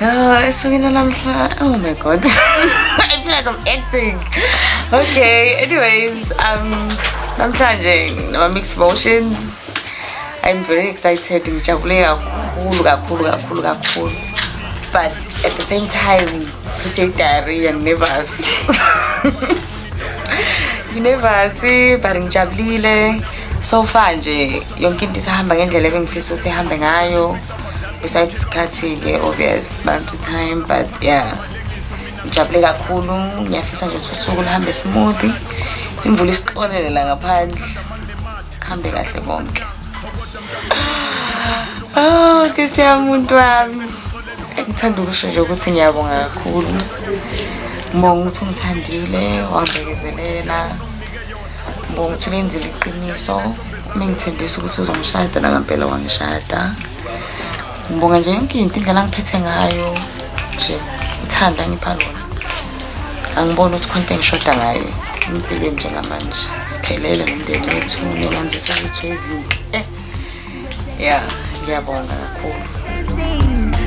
Esukwini namhla, oh my god. I feel like I'm acting. Okay, anyways, namhlanje nama mixed emotions. I'm very excited, ngijabule kakhulu. But at the same time, pretty diarrhea and nervous. Nervous, but ngijabulile. So far nje yonke into isahamba ngendlela ebengifisa ukuthi ihambe ngayo. Besides isikhathi ke obvious bantu time, but yeah, ngijabule kakhulu. Ngiyafisa nje ukuthi usuku luhambe smooth. Imvula isiqonele la ngaphandle. Kuhambe kahle konke. Oh, Nkosiyami wami. Ngithanda ukusho nje ukuthi ngiyabonga kakhulu. Ngibonga ukuthi ungithandile, wangibekezelela. Ngibonga ukuthi ulenzile iqiniso. Mengithembisa ukuthi uzongishada la ngempela wangishada. Ngibonga nje yonke into indlela ngiphethe ngayo. Nje uthanda ngipha lona. Angiboni ukuthi khona into engishoda ngayo. Impilo njengamanje. Siphelele nomndeni wethu nenganzisa ukuthi ezinhle. Yeah, ngiyabonga kakhulu.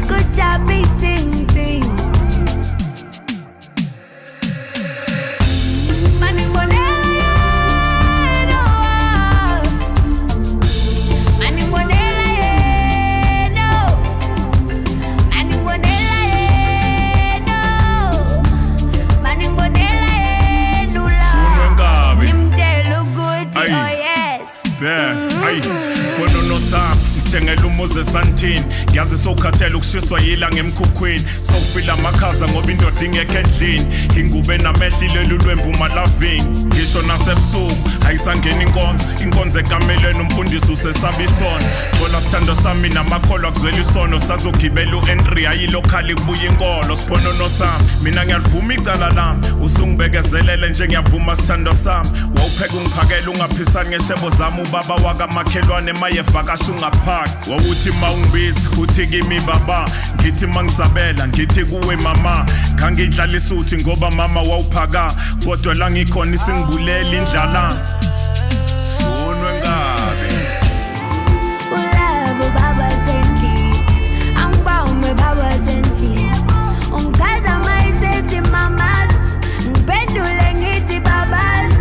Good job beating ting. Ngithengela umuze santini ngiyazi sokhathela ukushiswa yila ngemkhukhwini sokufila amakhaza ngoba indoda ingekho endlini ngingube namehlile lulwembu malaving ngisho nasebusuku ayisangena inkonzo ekamelweni umfundisi usesabisona thola sithando sami namakholwa akuzwela isono sazogibela uHenry ayilokhali kubuya inkolo siponono sami mina ngiyalivuma icala lami usungibekezelele nje ngiyavuma sithando sami wawupheka ungiphakela ungaphisani ngeshebo zami ubaba wakamakhelwane mayevakasha ungapha wawuthi mawungibizi uthi kimi baba ngithi mangisabela ngithi kuwe mama ngangidlala isuthi ngoba mama wawuphaka kodwa la ngikhona isingibulela indlala shonwe ngabe ulavo baba sendli angibawume baba sendli ungikhaza mayisethi mamas ngiphendule ngithi babas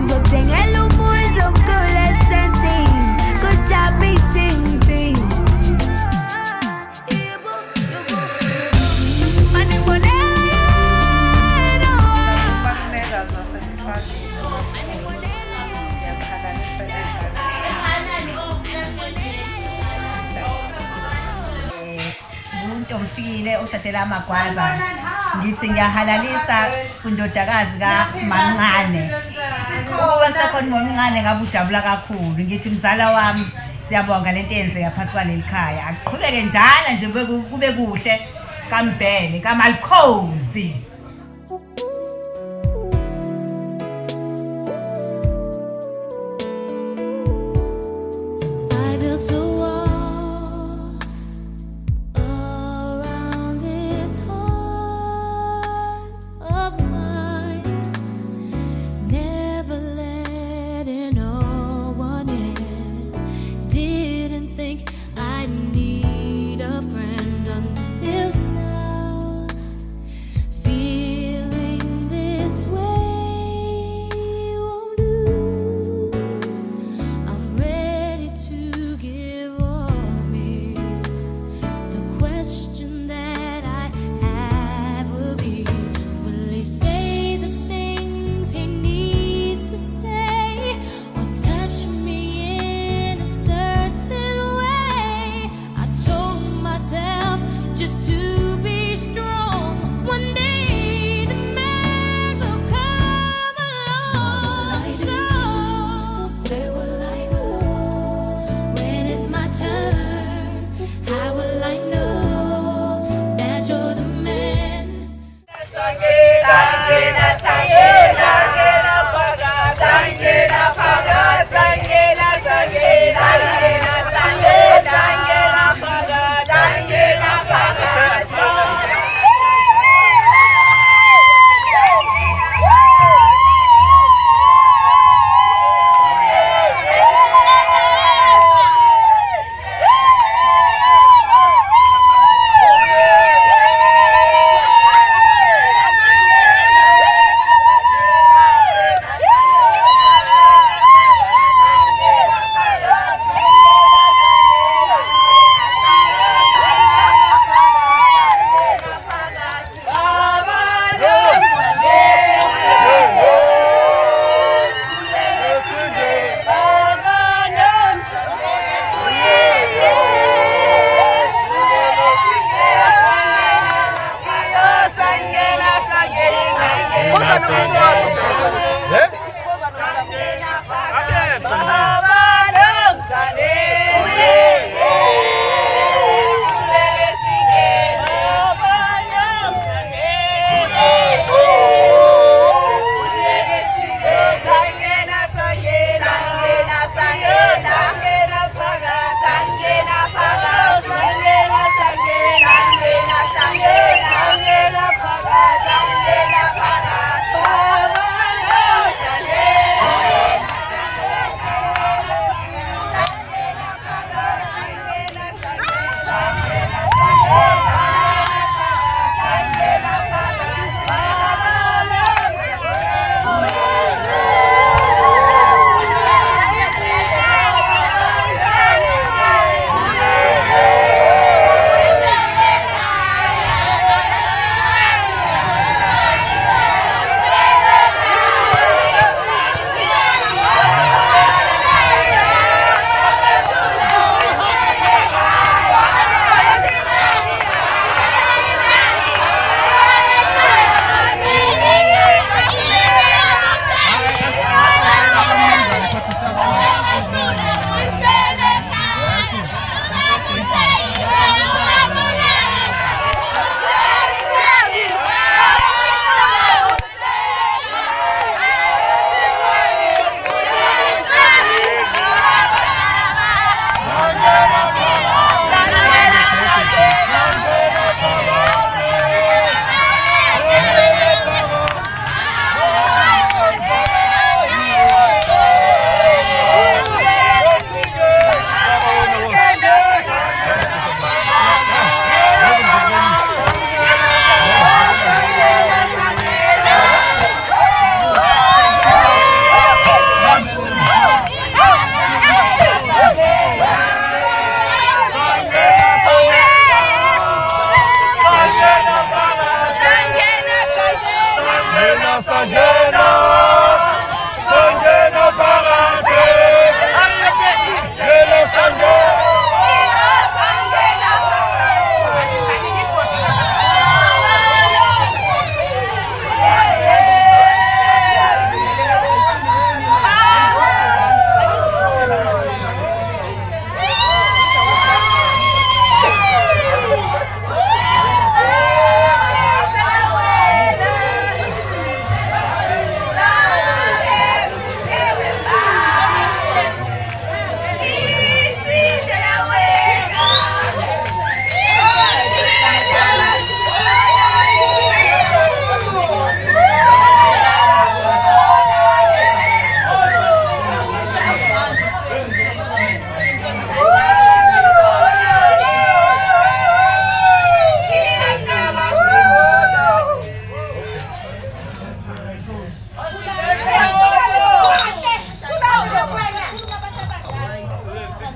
ngizodengela umuzi omkhulu esentini kujabi ting ting Mfile ushadela amagwaza ngithi ngiyahalalisa kundodakazi kaMancane ukuba sekhona uMancane ngabe ujabula kakhulu ngithi mzala wami siyabonga lento eyenzeka phakathi kwaleli khaya aqhubeke njalo nje kube kuhle kaMbhele kaMalikhozi. feel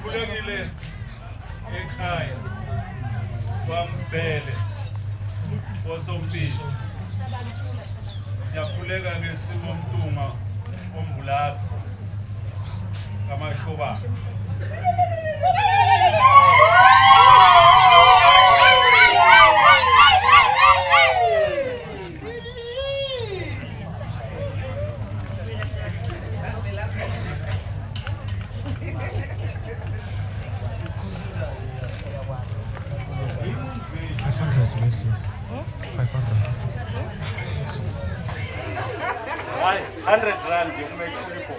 sikhulekile ekhaya kwaMbhele osompisi siyakhuleka ke sinomntunga ombulazi kaMashoba Wishes. 500. 100 rand you make people.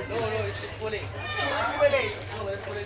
No, it's just pulling. No, it's pulling.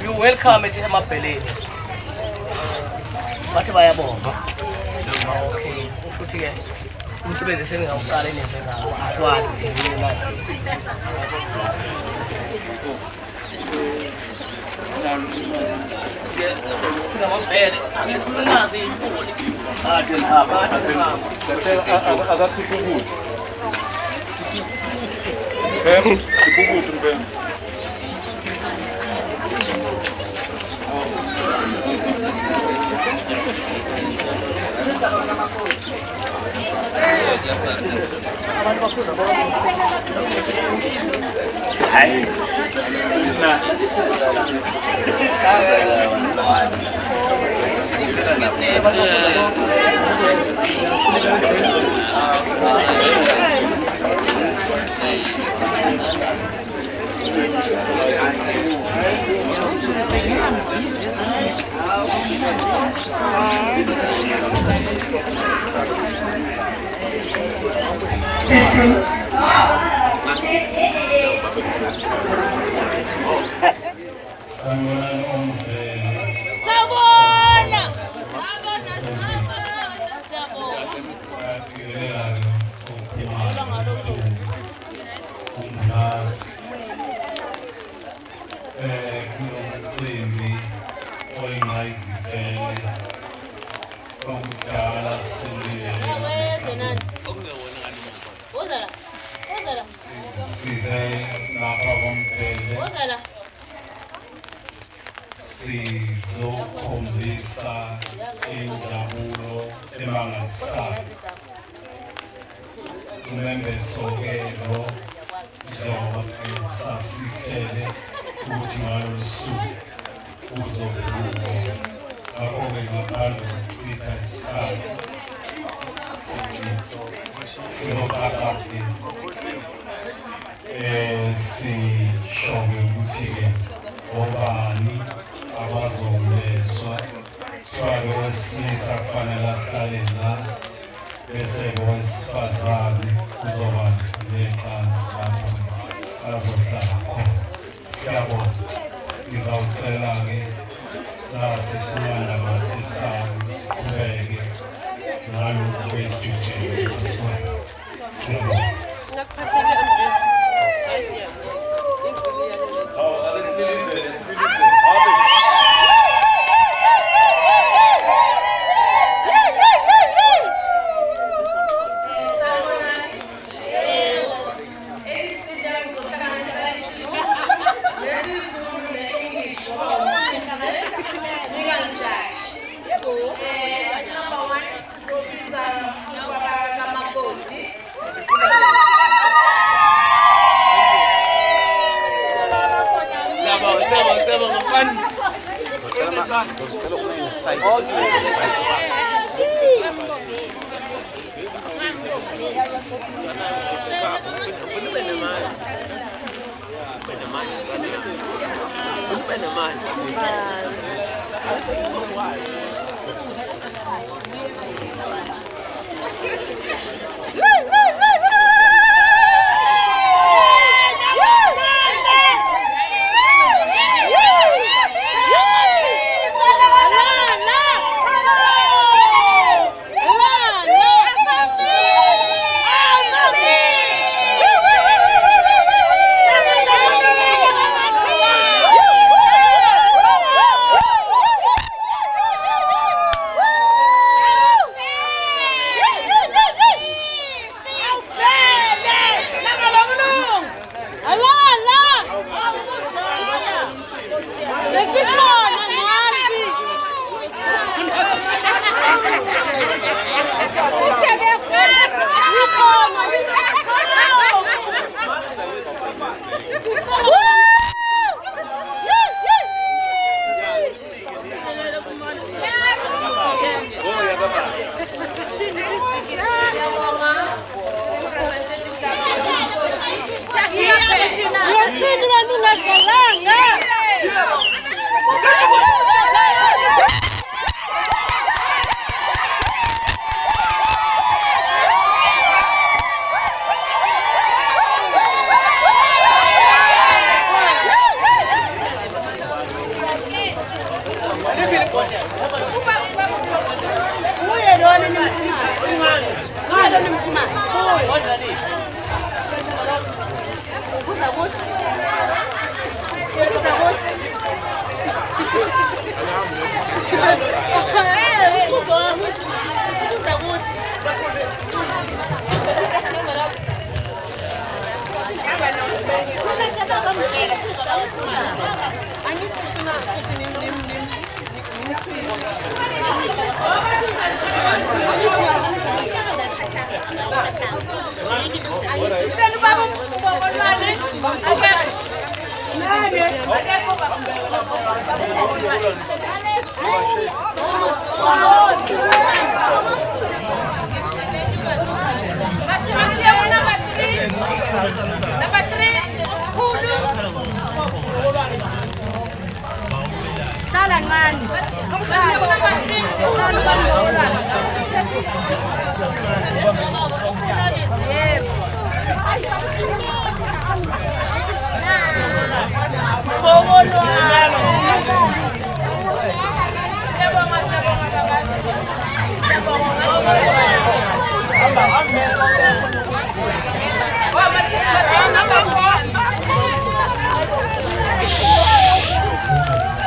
You welcome it emabheleni. Bathi bayabonga. Okay. Futhi ke umsebenzi sengawuqala enezengawo asiwazi thina nasi. Kuna mabhele angethule nazi impuli. Ade hamba akakhipha ukuthi. Ibubutu mpela. Abantu baphuza Hayi. size lapha kombhede sizokhombisa injabulo emangalisayo. Umembeso-ke lo njengoba sasitshele ukuthi ngalo suku uzobukwa. Ngakho-ke ngaphandle kokuchitha isikhathi sizokade sisho-ke ukuthi-ke obani abazomleswa kuthiwa-ke owesilisa kufanele ahlale la bese-ke owesifazane kuzoba necansi lapho azohlala khona. Siyabona, ngizawucela-ke nasesinyana bathi sayo siqhubeke ngalokhu kwesijujile esikwenza. Siyabona.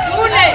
Dule.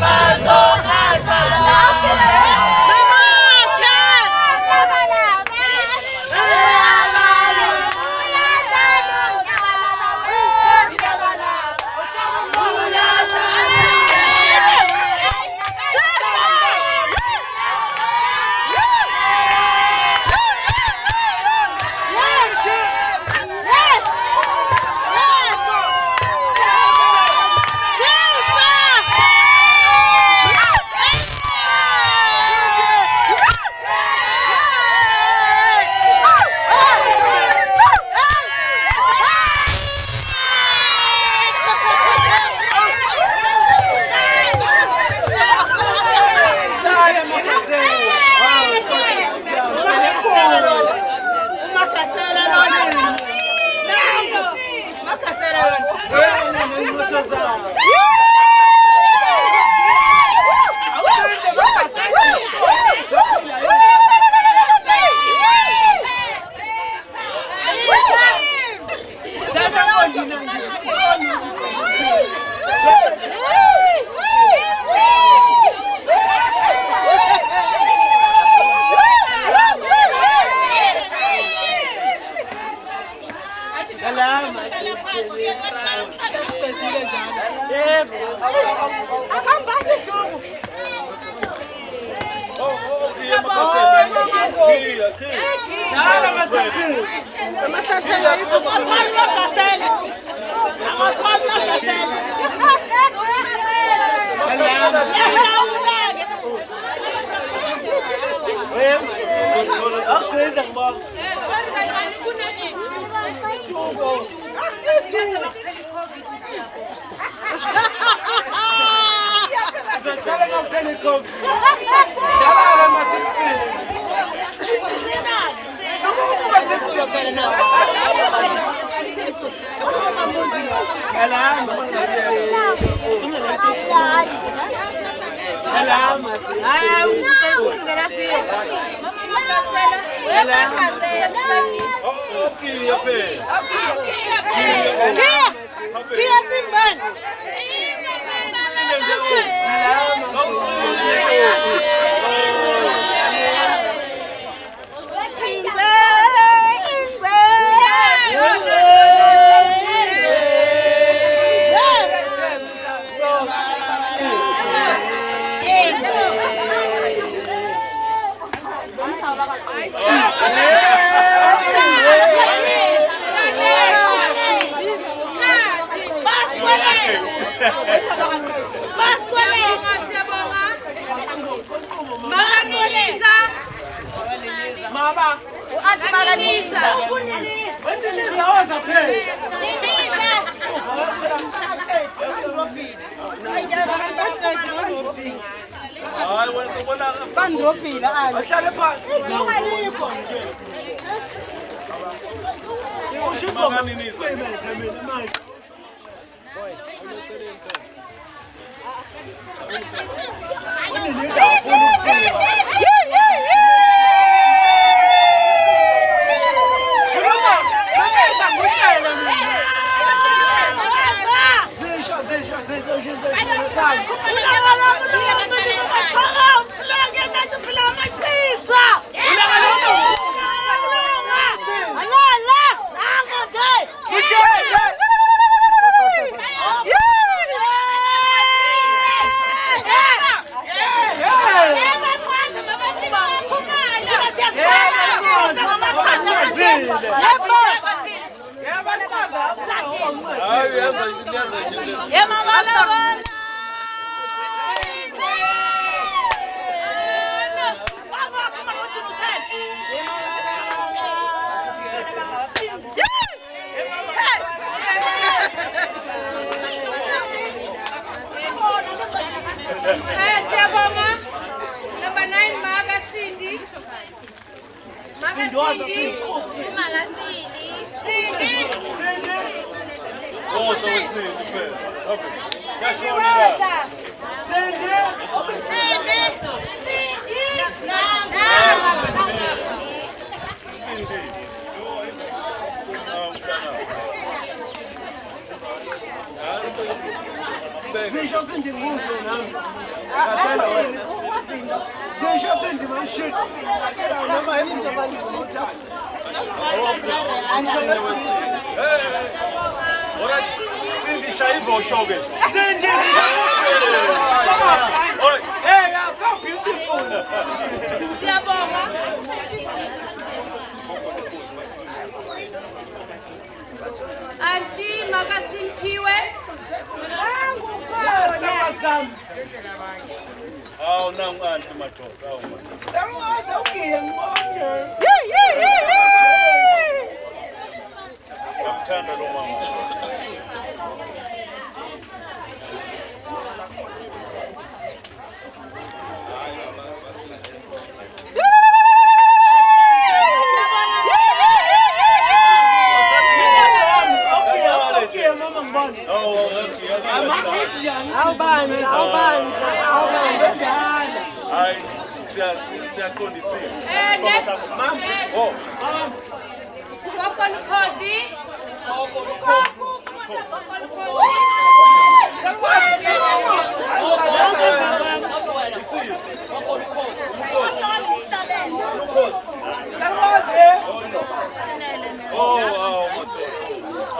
Bye.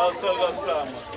Awusala sama.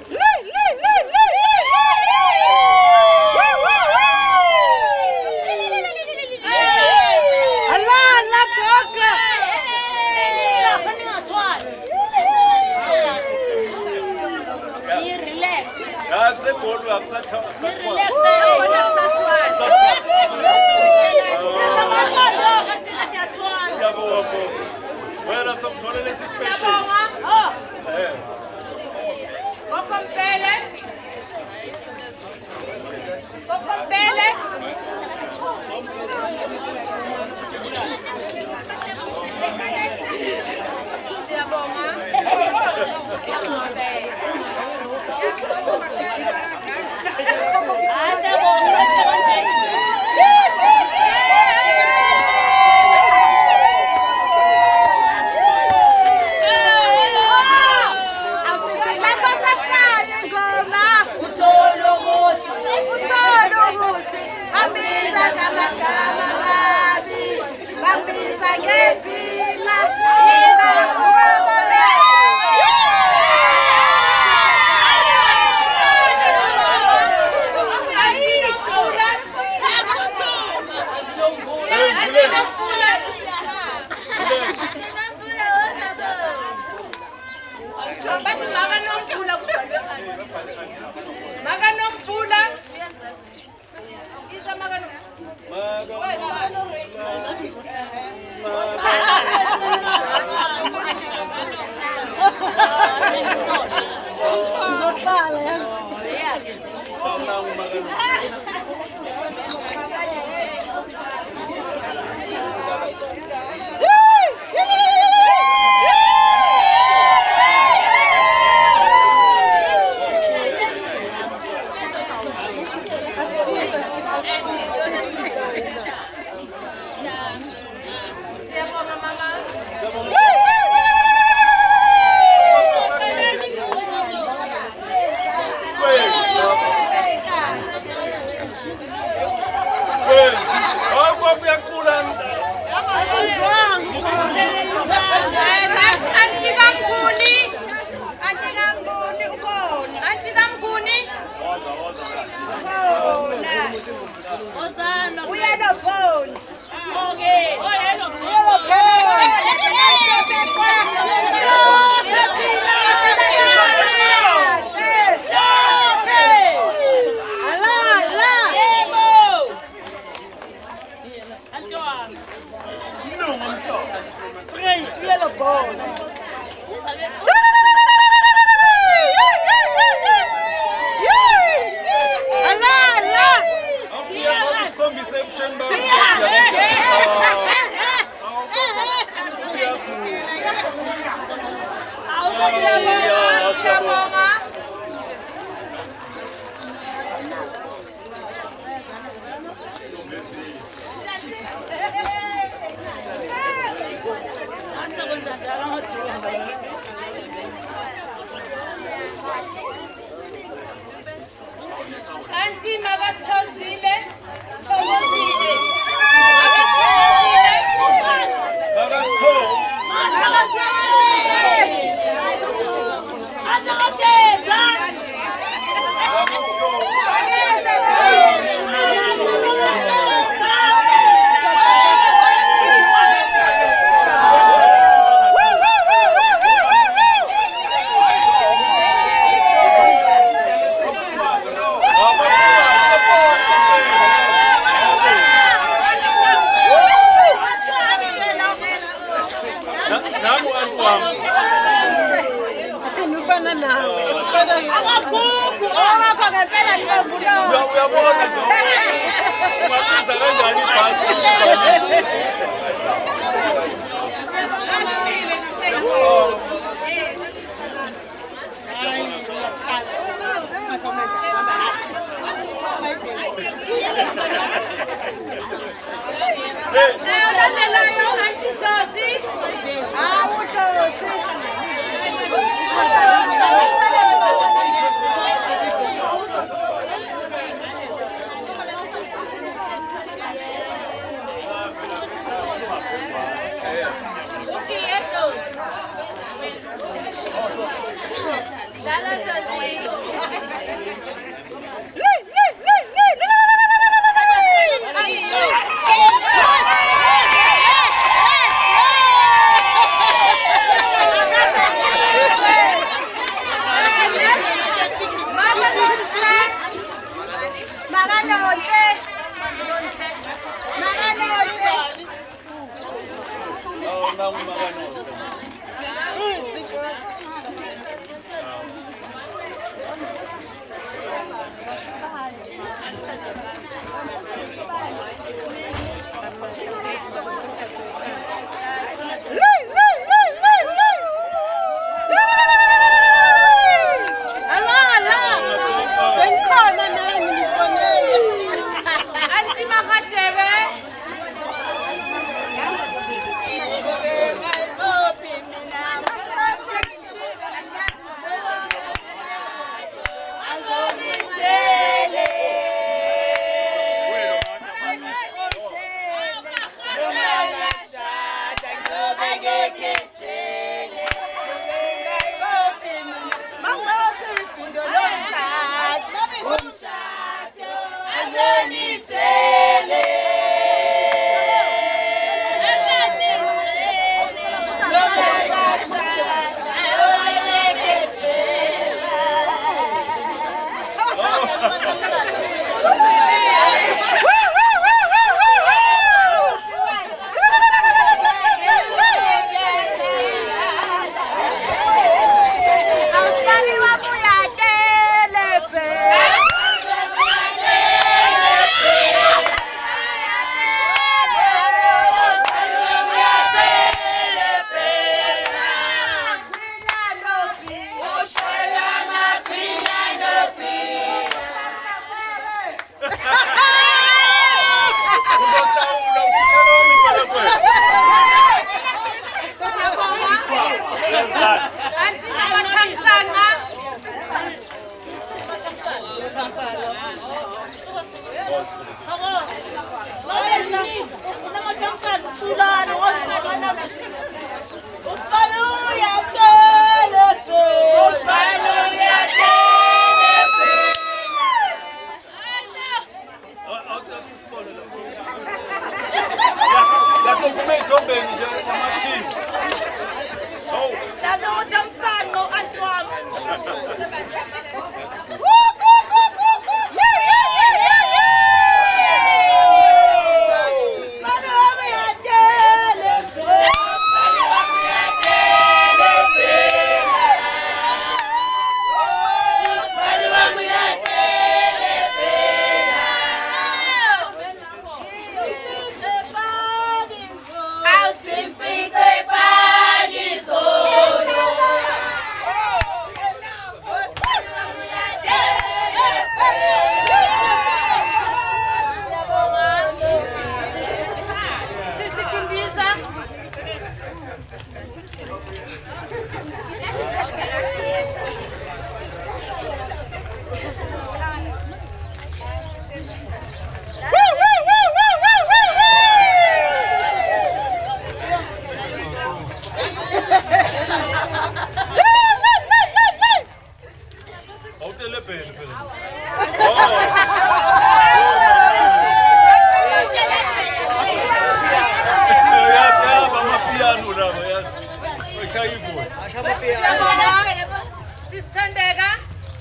Sistandeka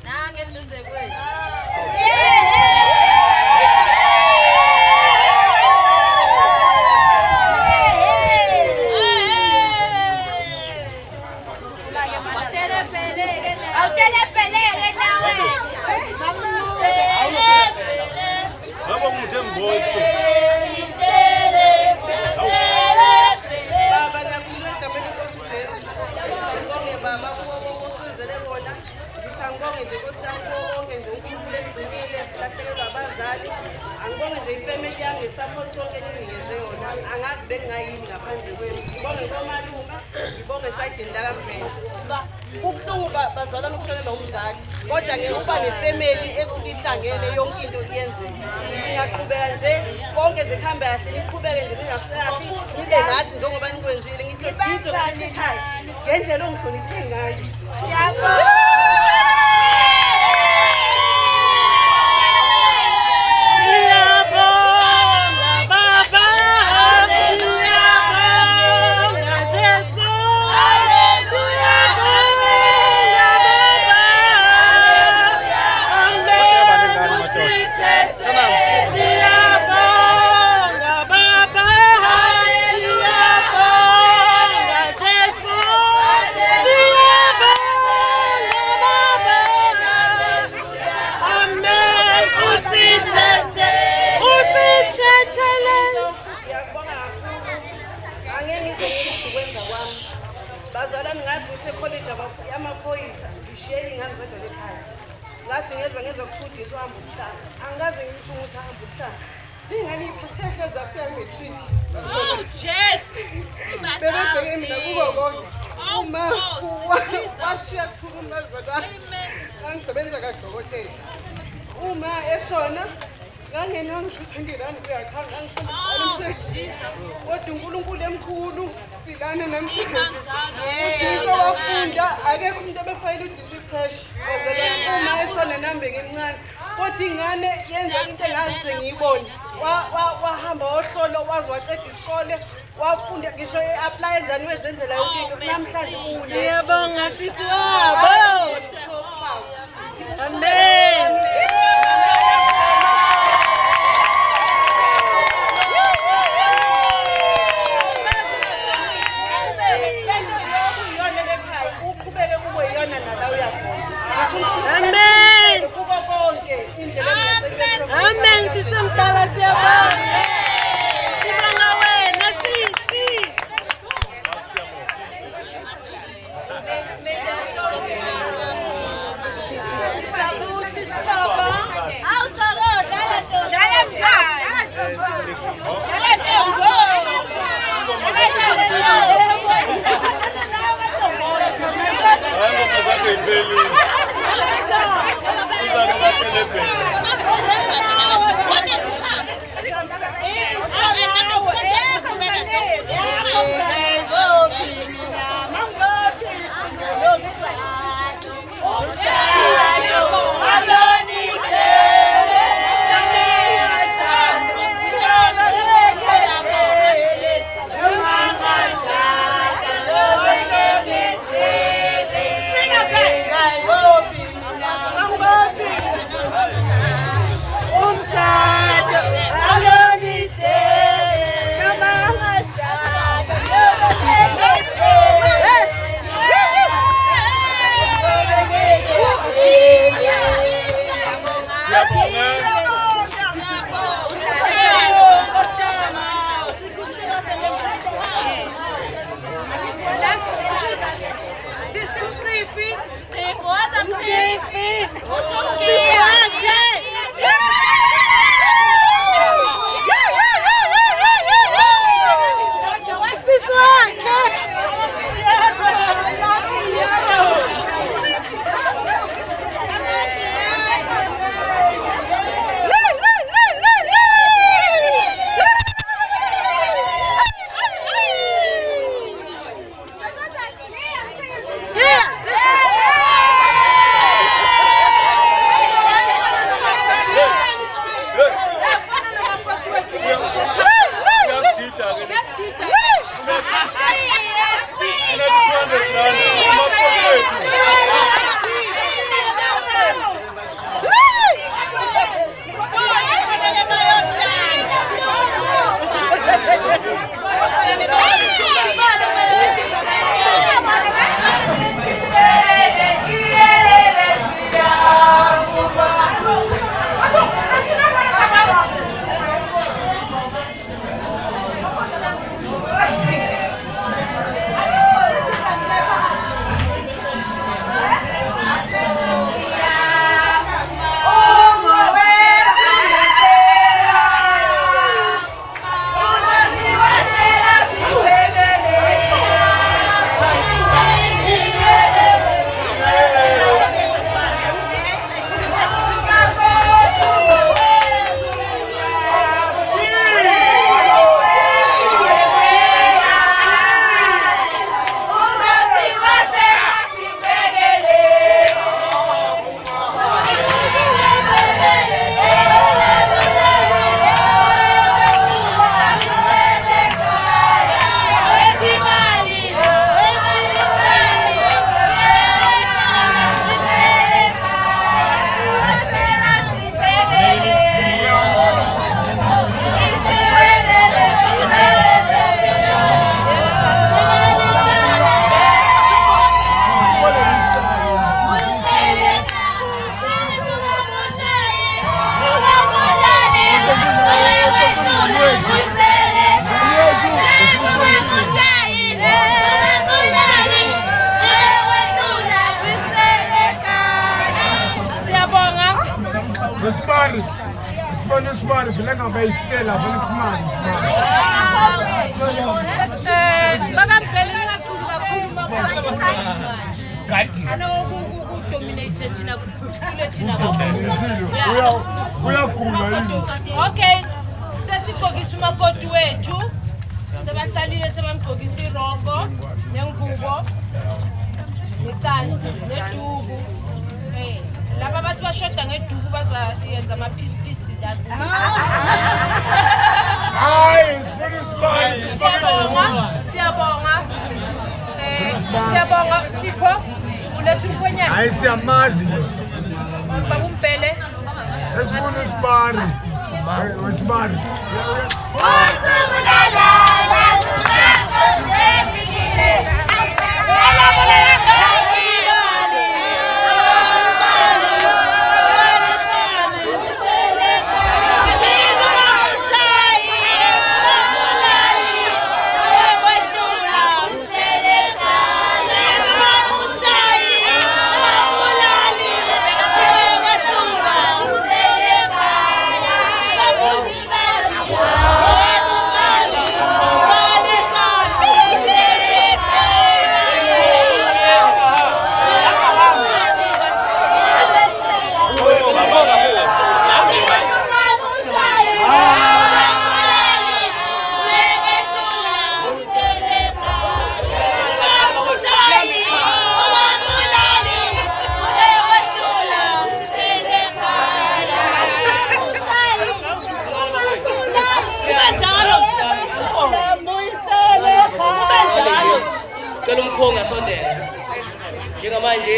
nangenduze kwethu. Awutelepeleke nawe. Baba ngithe ngibotho. Baba ngiyakhumbula egameni lenkosi uJesu. Ngibonge baba usenzele bona. Ngithangibonge nje Nkosi yami konke nje uNkulunkulu esigcinile silahlekelwe abazali. Angibonge nje ifamily yami ngesupport yonke eninginikeze yona. Angazi bengingayini ngaphandle kwenu. Ngibonge komalume, ngibonge esayidini lakaMvelo. Kubuhlungu bazalwa nokushonelwa umzali. Kodwa ngekuba nefamily esuke ihlangene yonke into iyenzeka. Ngiyaqhubeka nje konke nje kuhambe kahle niqhubeke nje ningasafi nibe nathi njengoba nikwenzile ngisegido kahle ekhaya ngendlela ongihloniphe ngayo. Siyabonga. Hallelujah. Bazalwane ngathi ngithe college amaphoyisa ngishiye ingane zodwa ekhaya. Ngathi ngezokufundiswa uhamba umhlaba. Angikaze ngithi ukuthi ahamba umhlaba. Ingane iphathe hlezi afika matric. Oh Jesu. Bebebheke mina kuko konke. Uma washiya kuthula umazalwane. Ngisebenza kadokotela. Uma eshona ngangenwa ngisho 20 rand kuyakhanga ngifuna kodwa uNkulunkulu emkhulu silana namhlanje wafunda akekho umuntu obefayile uDizzy Crash uma eshona nambe ngimncane kodwa ingane yenza into engaze ngiyibone wahamba wohlolo wazi waqeda isikole wafunda ngisho eapply enzani wezenzela yonke into namhlanje Siyabonga sisi wabo. Amen. Amen. Amen. Sisemdala siyabonga. Sibonga wena sisi. Smart vele ngabayisela vele smart. Bakamphelela kakhulu Gadi. Dominated thina kule thina kakhulu. Uyagula yini? Okay. Sesigqokisa umakoti wethu. Sebaqalile sebamgqokisa irogo, nengubo, nekanzi, neduku. Laba bathi bashoda ngeduku bazayenza ama-piece la. Hayi, sifuna isibani. Siyabonga. Siyabonga Sipho. Uletha umkhwenyana. Hayi siyamazi lo. Bakumpele. Sesifuna isibani. Wesibani. Umkhongi asondela njengamanje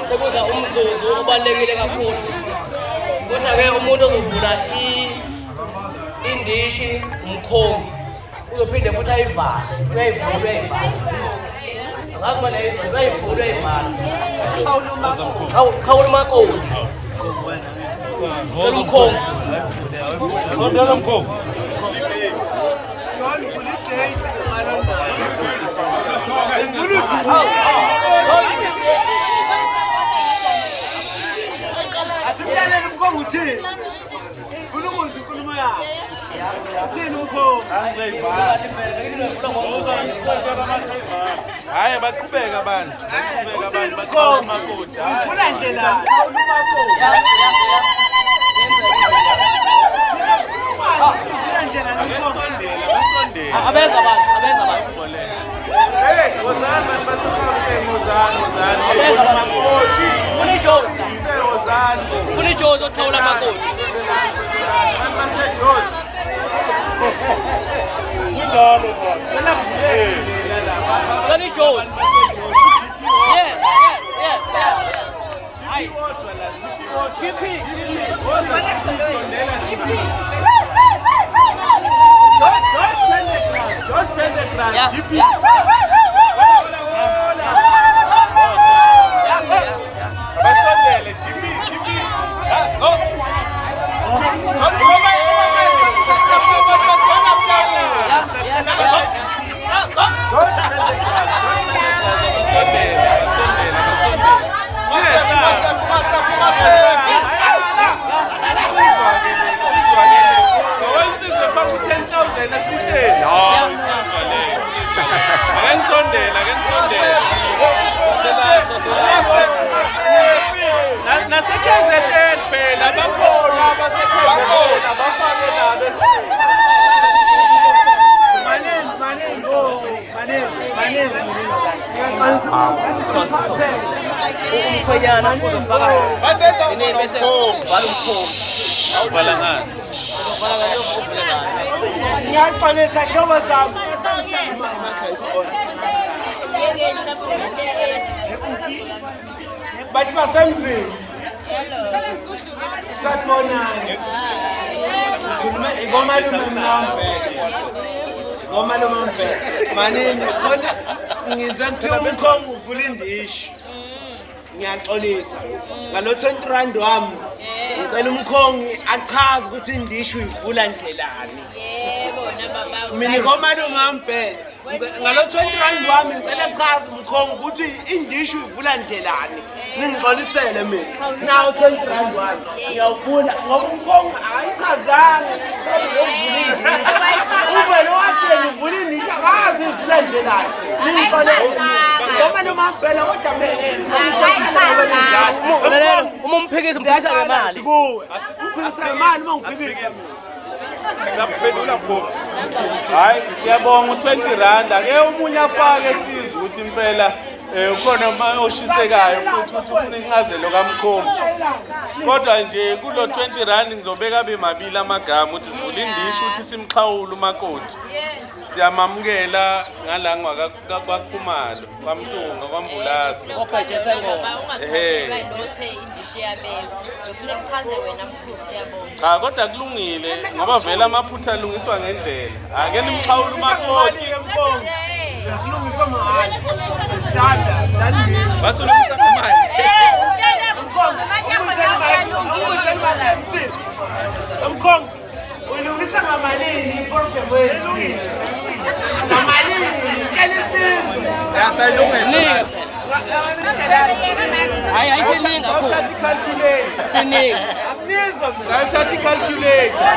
sekuza umzuzu obalekile kakhulu kodwa ke umuntu ozovula indishi umkhongi uzophinde futhi ayivale uyayivula ngazi manje uyayivula uyayivale khawula umakoti cela umkhongi sondela umkhongi John ulidate Asimlalele umkhongo uthini? Ufuna ukuzwa inkulumo yakho. Uthini umkhongo? Hayi baqhubeka abantu. Uthini umkhongo? Ufuna ndlela. Abeza abantu. Hey, wozani basafaka wozani. Abeza makoti. Funa ijozi. Wozani. Funa ijozi oqhawula makoti. Base jozi. Ngalo Funa ijozi. Yes. Hayi. GP. George Pendergrass. GP. Basondele GP. Umkhwenyana uzofaka inini bese uvala umkhongo. Uvala ngani? Uvala ngani uvule ngani? Ngiyaqalisa hlobo zami. Bathi basemzini. Sanibonani. Ngomalume Mnambe. Manini khona ngize ngithiwa umkhongo uvula indishi. Ngiyaxolisa. Ngalo 20 rand wami. Ngicela umkhongi achaze ukuthi indishi uyivula ndlelani. Yebo, nababa. Mina ngomalume Mnambe. ngalo 20 rand wami ngicela chaza mkhongo ukuthi indishu ivula ndelani ningixolisele mina nawo 20 rand wami ngiyawufuna ngoba umkhongo ayichazanga ube lo wathi ngivula indishu akazi ivula ndelani ningixolele ngoba noma phela kodwa uma umphikisa umphikisa ngemali uphikisa ngemali uma ngiphikisa Siyaphendula Bhuku. Hayi siyabonga u20 rand ake umunye afake sizwe ukuthi impela ukhona oshisekayo futhi uthi ufuna incazelo kaMkhombo. Kodwa nje kulo 20 rand ngizobeka bemabili amagama ukuthi sivula indisho ukuthi simxhawula umakoti. Siyamamukela ngala ngwakaKhumalo kwaMtunga kwaMbulasi. ophethe sengoma Cha kodwa kulungile ngoba vele amaphutha alungiswa ngendlela. Ake nimxhawula umakoti. Kulungiswa mahhala. Dada, dandi. Bathi ulungisa ngemali. Mkhongo, ulungisa ngamalini iproblem wethu? Ngamalini, kelisizwe. Siyasayilungisa. Hayi siningi kakhulu. Siningi. Akunizwa Sayithatha icalculator.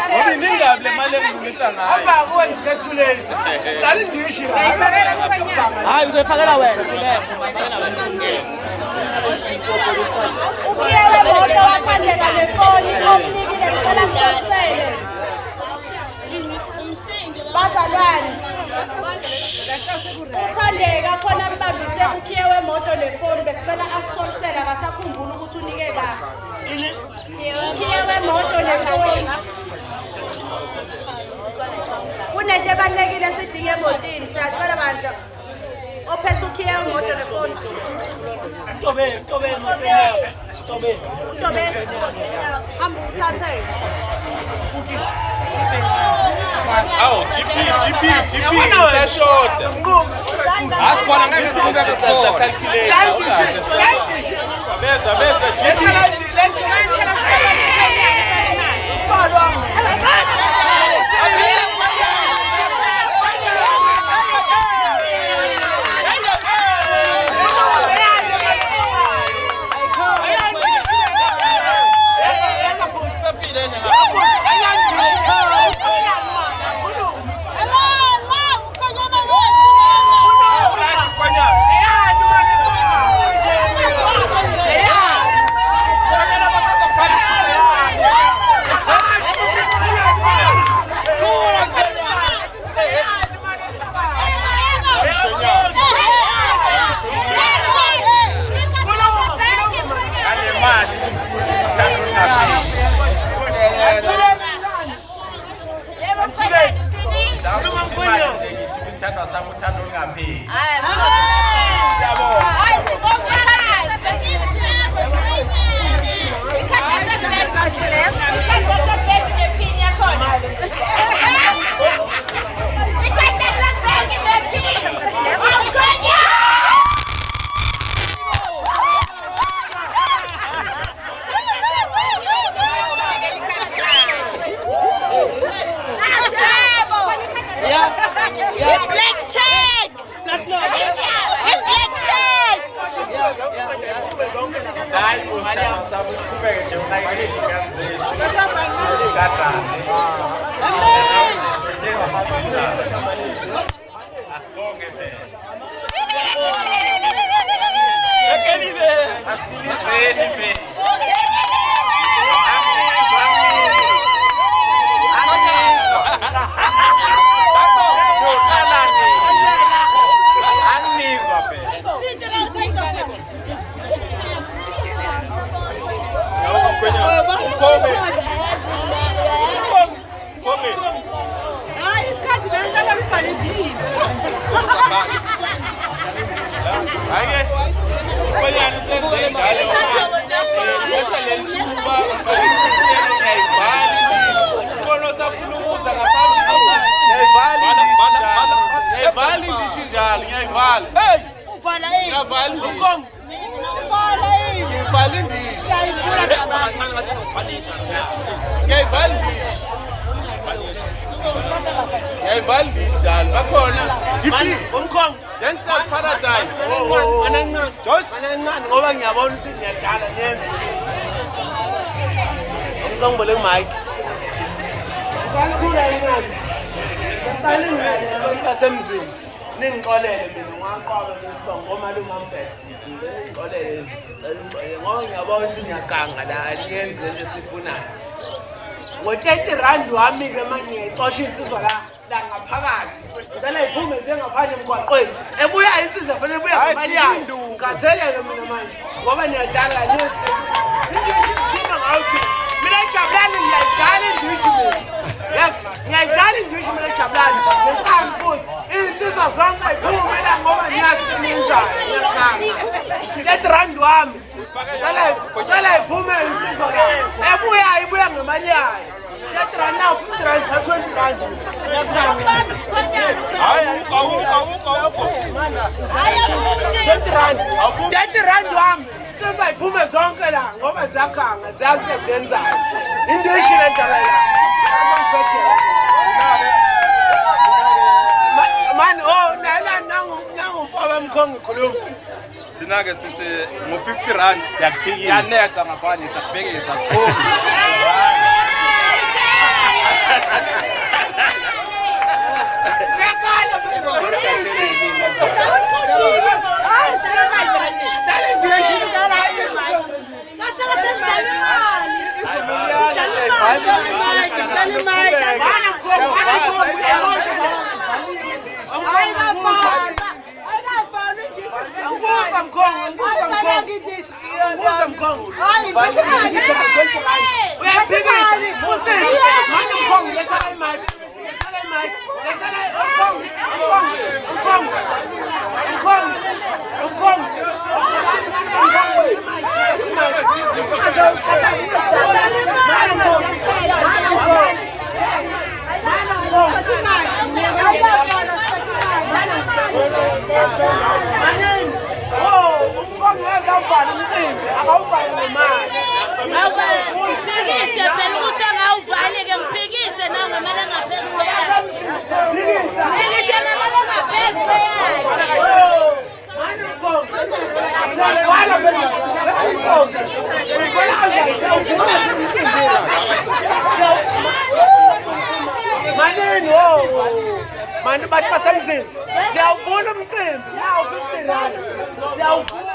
Ngoba iningabi le mali engilungisa ngayo. Amba kwenza calculator. Dali ndishi. Hayi uzoyifakela wena Ukiyewe moto wakhandeka nefoni omnikile sicela siqosele. Bazalwane. Uthandeka khona mbambise ukiyewe moto nefoni besicela asitholisele akasakhumbula ukuthi unike ba. Ukiyewe moto nefoni. Kunento ebalekile sidinge emotini siyacela bandla. Ophethe ukiyewe moto nefoni. Tobe. Hamba uthathe. Awu GP siyashoda. Asibona ngeke siqhubeke sona. Beza GP. Ngiyayivalisha. Yayivala indishjani bakhona. GP. Umkhongo. Gangsters Paradise. Anancane. George. Anancane ngoba ngiyabona ukuthi ngiyadala nyenze. Umkhongo le mic. Kwathula imali. Ngicela ingane yasemzini. Ningixolele mina ngaqaba ngesibongo ngomalume ambheke. Ngixolele. Ngoba ngiyabona ukuthi ngiyaganga la aliyenzi lento esifunayo. Ngo-30 wami ke manje ngiyixosha insizwa la ngaphakathi. Ngicela iphume ngaphandle emgwaqweni. Ebuya insizwa fanele ebuya ngemali yayo. Ngikatheleke mina manje ngoba niyadala nyenze. Ngiyifuna ngawuthi mina ejabulani ngiyayidala indishi mina. Yes, ngiyayidala indishi mina ejabulani. Ngikhambi futhi insizwa zonke iphumela ngoba niyazi niyenzayo. R30 wami. Ngicela iphume insizwa la. Ibuya ngemali yayo. R30 now, R50, R20. R30 wami. Sasa iphume zonke la ngoba ziyakhanga zonke zenzayo. Indishi lenjalo la. Man, nala nangu mfowabo mkhongo ngikhuluma. Thina ke sithi ngo-R50 siyakuphikisa. Yanetha ngaphandle siyakuphekisa. Mano bathi basemzini siyawufuna umqimbi nawo R50 siyawufuna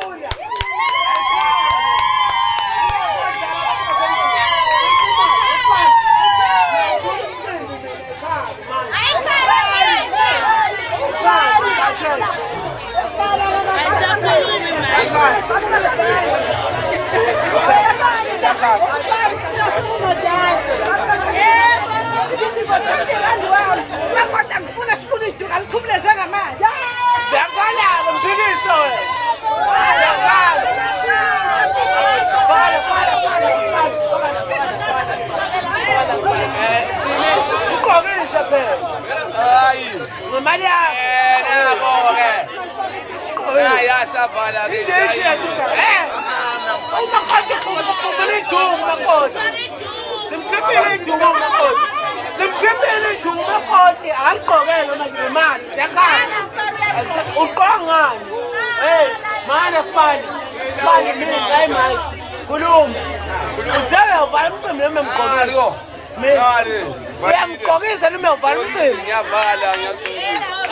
uyamgqokisa noma uvala umcimbi ngiyavala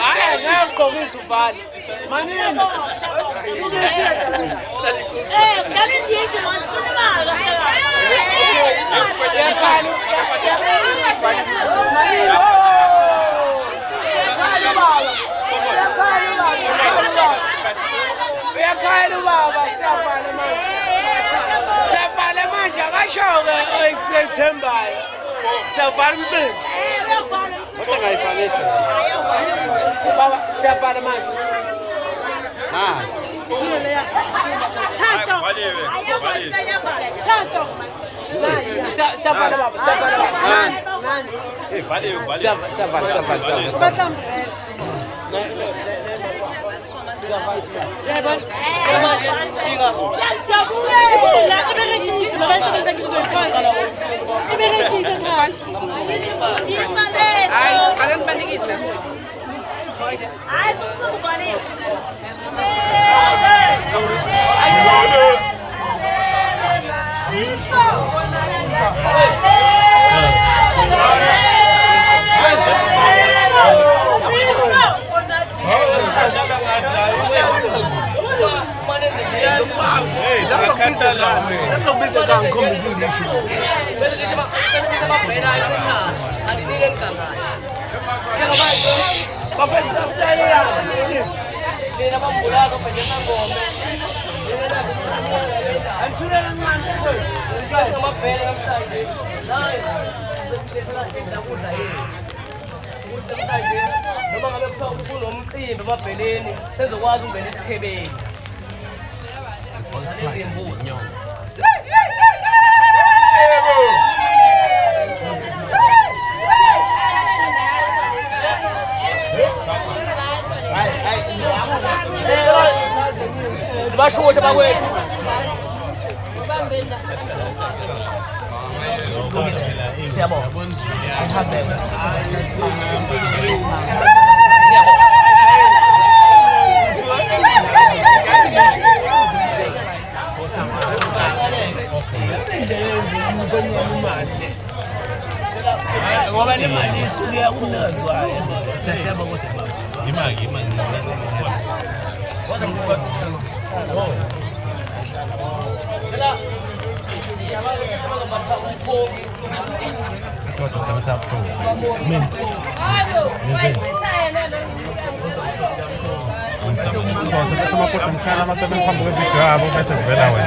hayi ngiyagqokisa uvala manini dala indishi masifuna imali uyakhayela ubaba siyavala manje akasho-ke oyithembayo siyavala umcimbi kodwa ngayifakisha baba siyavala manje siyavala baba siyavala Ay, noma ngabe kuthiwa kunomcimbi emabheleni sezokwazi ungena esithebeni izimbuzi basho ukuthi bakwethu siyabonga sihambele ngoba nemali isuke unazwa siyahamba kodwa imali That's what the up for. So that's what I'm kind of saying from the grab or message better when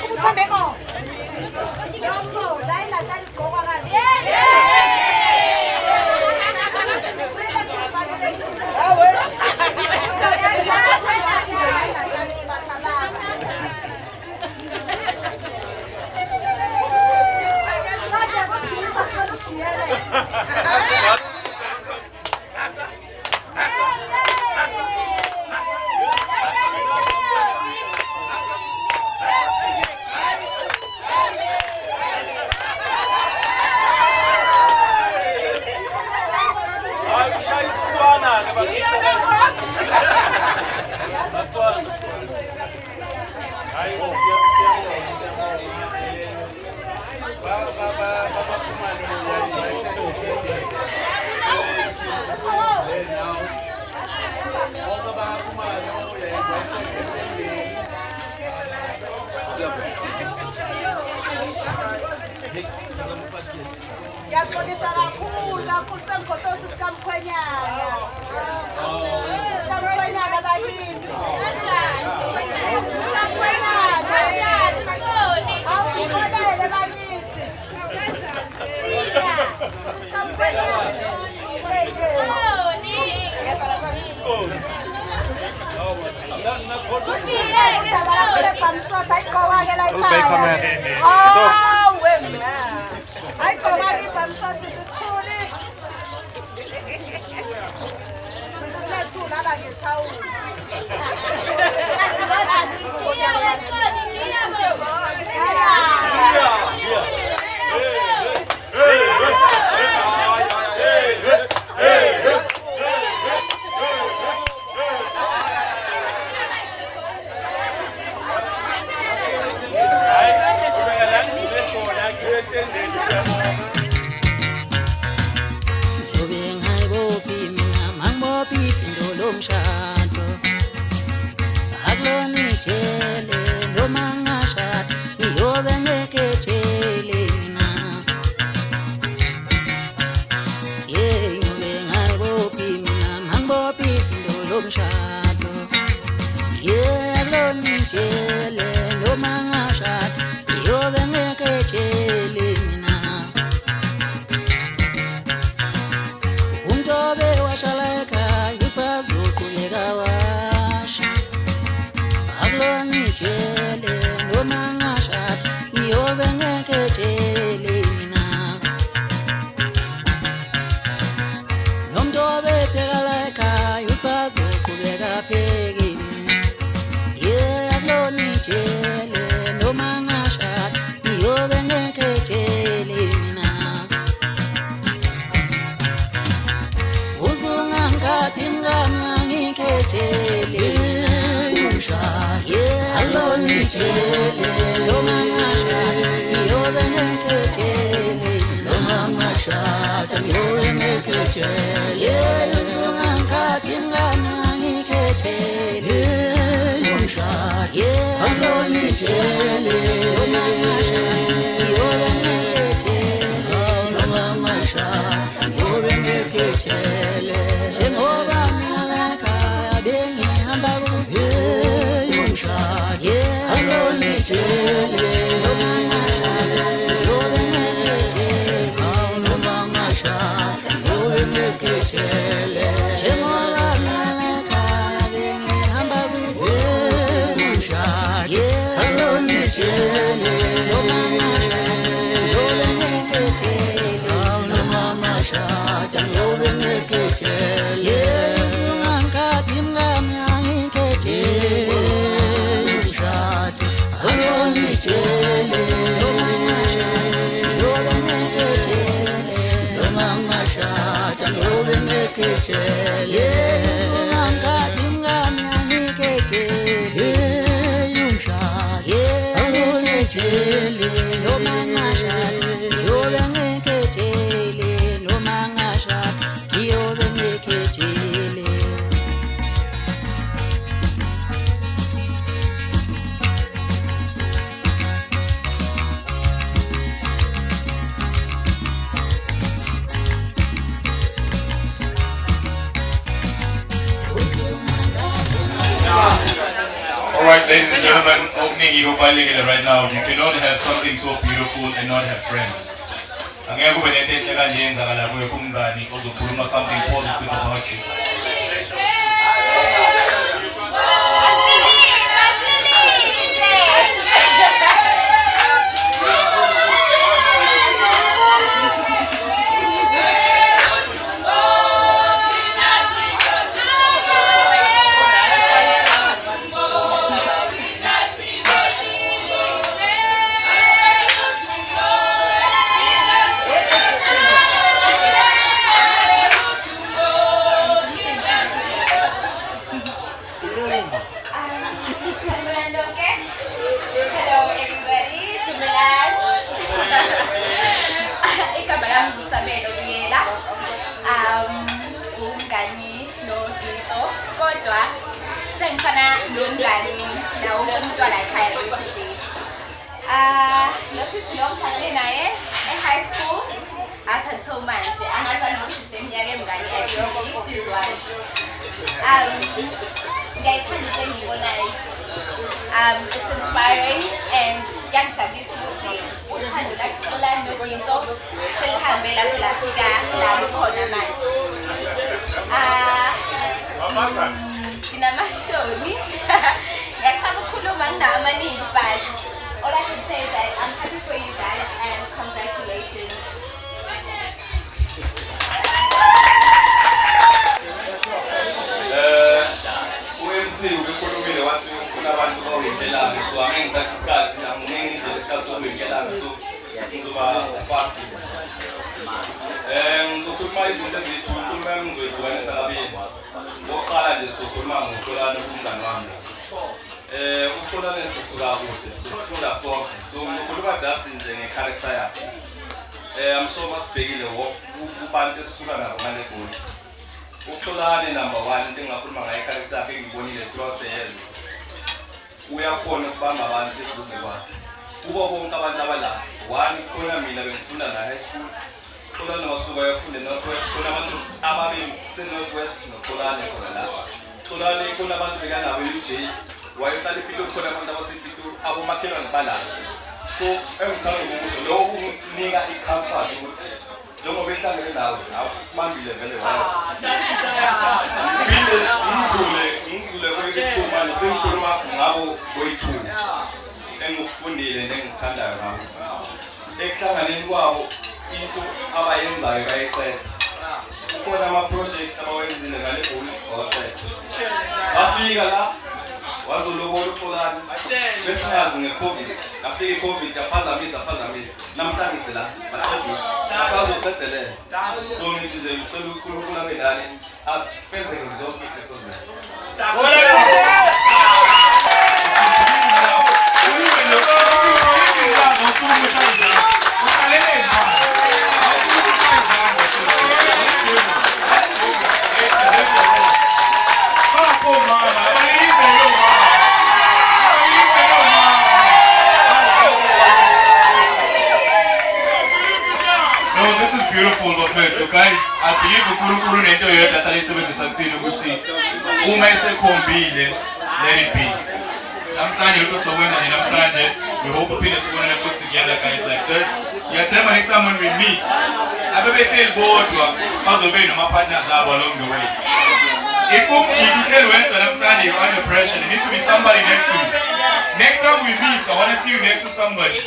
Ubuthembeko. Yonke la inatali gqoka kanje. Hawe. Yaxolisa kakhulu semgotosi sikamkhwenyana. Sikamkhwenyana bakithi. Awuxolele bakithi. Yeah, Alright, ladies and gentlemen, opening Ego Baligele right now. You cannot have something so beautiful and not have friends. Angeke kube nento enhle kanje yenzakala kuwe kumngani ozokhuluma something positive about you. High school up until March. Another system here it's inspiring and young Chinese but all I can say is that I'm happy for you guys and congratulations. UMC ubekhulumile wathi ufuna abantu bawuyikelana so angengithatha isikhathi angingeke nje isikhathi sokuyikelana so ngizoba fast. Ngizokhuluma izinto ezithi ukhuluma ngizoyihlukanisa kabili. Oqala nje sokhuluma ngokuhlolana kumzana wami. Ukuhlolana sisuka kude sifunda sonke so ngikhuluma just nje ngecharacter yakhe. I'm so masibhekile kubantu esisuka nabo ngale goli. Ukuhlolana number 1 into engakhuluma ngayo icharacter yakhe ngibonile throughout the years. Uyakhona ukubamba abantu esibuze kwakhe. Kubo bonke abantu abala one khona mina bengifunda na high school. Xolani wasuka yafunde Northwest khona abantu ababili Northwest noXolani khona la. Xolani khona abantu bekanabo UJ. Wayesala iPitoli khona abantu abasePitoli abomakhelwane bala. So engithanda ukuthi lokhu kunika icomfort ukuthi njengoba ehlangene nawe kumambile vele wena. Ngizule kwesithuma ngisengikhuluma ngabo boyithuba. Engikufundile nengithandayo ngabo. Ekuhlanganeni kwabo into abayenzayo bayiqeda. Kukhona ama-project abawenzile ngale bholi bawaqeda. Bafika la wazolobola uXolani besingazi nge-COVID. Ngafika i-COVID yaphazamisa. Namhlanje sila basazoqedelela. So ngithi nje ngicela uNkulunkulu abe nani afezeke zonke ifiso zenu. No, this is beautiful, Buffett. So guys, I believe uNkulunkulu nento yodwa ahlale isebenzisa kuthina ukuthi uma esekhombile let it be. Namhlanje lokho sokwenza nje namhlanje we hope uphinde sibonane futhi together guys like this. Ngiyathemba next time when we meet abebehleli bodwa bazobe noma-partners abo along the way. If umjiki uhleli wedwa namhlanje you're under pressure, there needs to be somebody next to you. Next time we meet, I want to see you next to somebody.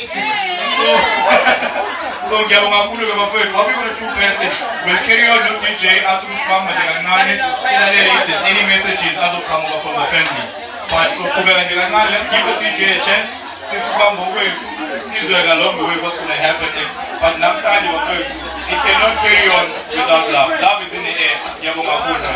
So ngiyabonga kakhulu ke bafowethu. What we going to do best is we'll carry on no DJ after we sibamba nje kancane silalele if there's any messages azoqhamuka from the family. But so kubeka nje kancane, let's give the DJ a chance. Since ubamba kwethu sizwe along the way what's going to happen next. But namhlanje bafowethu, it cannot carry on without love. Love is in the air. Ngiyabonga kakhulu.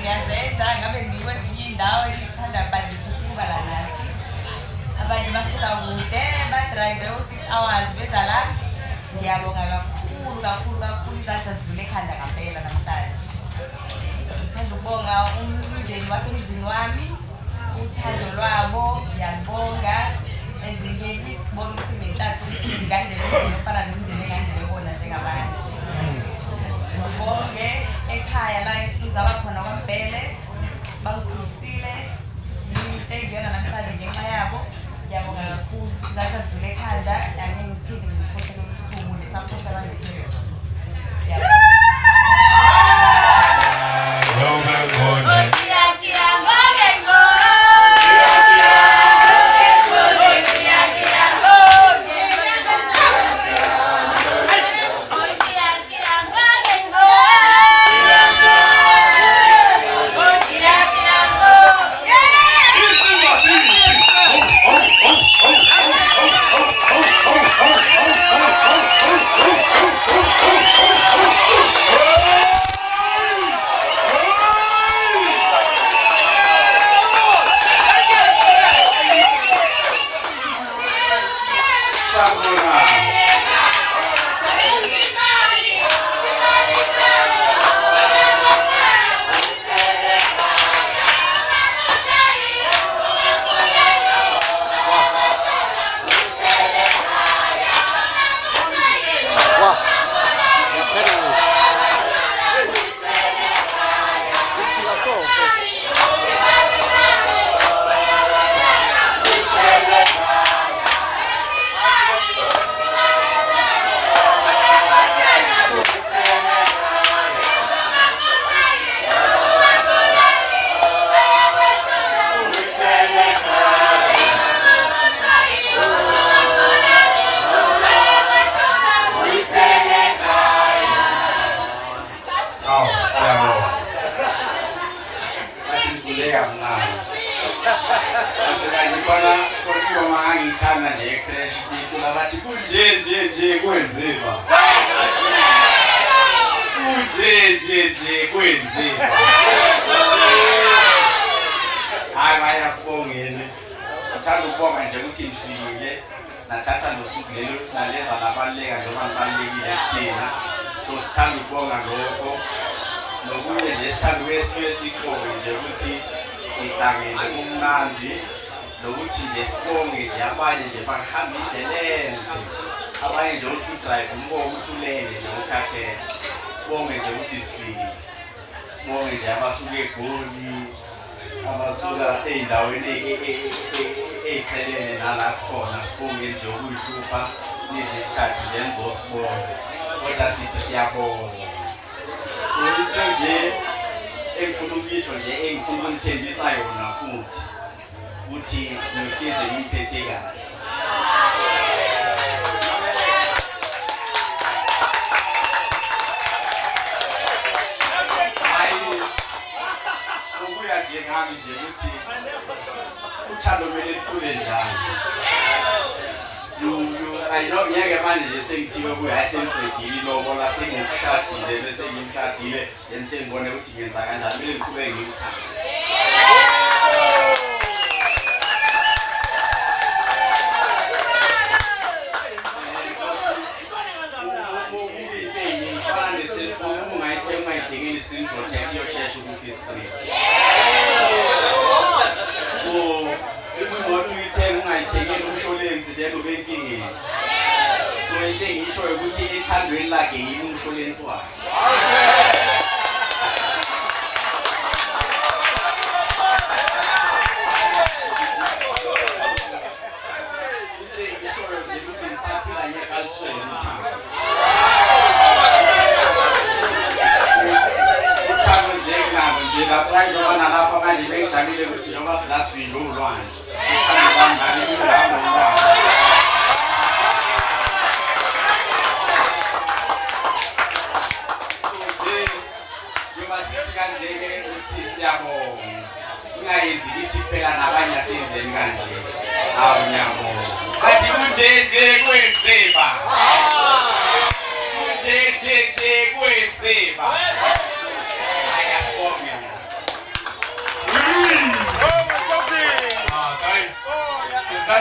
ngiyazenza ngabe ngikwezinye indawo ezithanda abantu ukuba la nathi abanye basuka kude badrive 6 hours beza la ngiyabonga kakhulu izandla zivule ekhanda ngempela namhlanje ngithanda ukubonga umndeni wasemzini wami uthando lwabo ngiyabonga ngibona ukuthi ngenhlanhla ukuthi ngikandele umndeni ofana nomndeni engandele kona njengabanye ngibonge ekhaya la ngizaba khona kwaMbele bangikhulisile into engiyona namhlanje ngenxa yabo ngiyabonga kakhulu izandla zivule ekhanda angeke ngiphinde ngikhohlele ubusuku nesaphosa abangiphile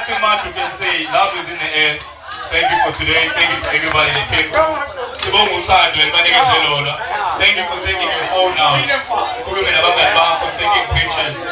nothing much you can say. Love is in the air. Thank you for today. Thank you for everybody that came. Thank you for taking your phone out. For taking pictures.